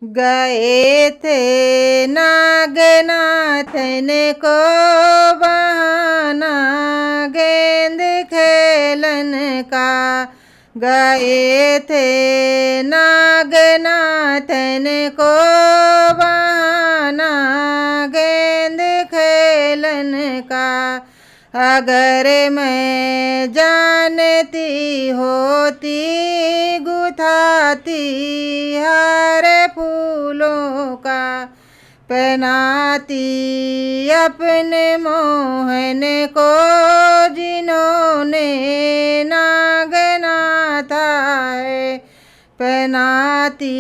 गए थे नागनाथन को बहाना गेंद खेलन का। गए थे नागनाथन को बहाना गेंद खेलन का। अगर मैं जानती होती गुथाती हार फूलों का। पहनाती अपने मोहन को जिन्होंने नागनाथा है। पहनाती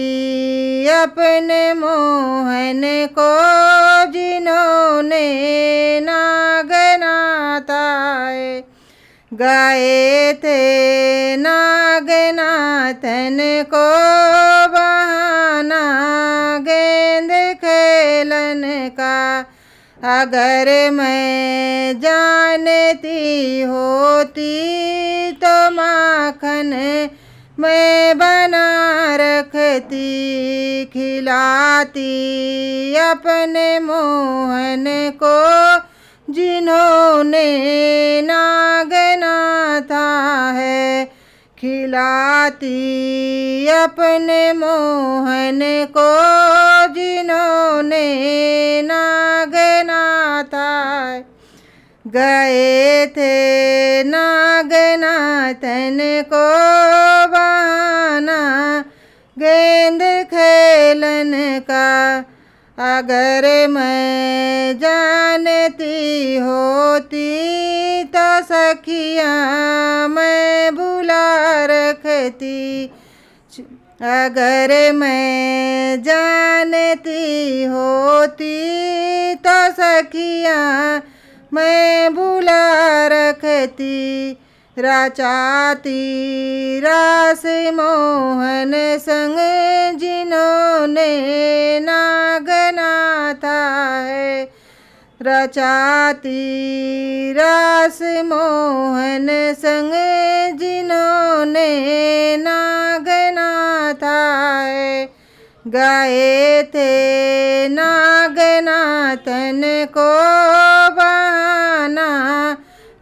अपने मोहन को जिन्होंने नागनाथा है। गए थे नागनाथन को बहाना गेंद खेलन का। अगर मैं जानती होती तो माखन मैं बना रखती। खिलाती अपने मोहन को जिन्होंने नागनाथा है। खिलाती अपने मोहन को जिन्होंने नागनाथा है। गए थे नागनाथन को बहाना गेंद खेलन का। अगर मैं जानती होती तो सखियाँ मैं बुला रखती। अगर मैं जानती होती तो सखियाँ मैं बुला रखती। रचाती रास मोहन संग जिन्होंने नागनाथा है। रचाती रास मोहन संग जिन्होंने नागनाथा है। गए थे नागनाथन को बहाना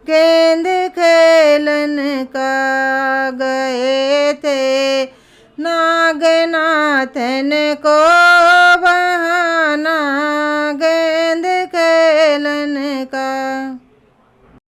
गेंद खेलन का। गए थे नागनाथन को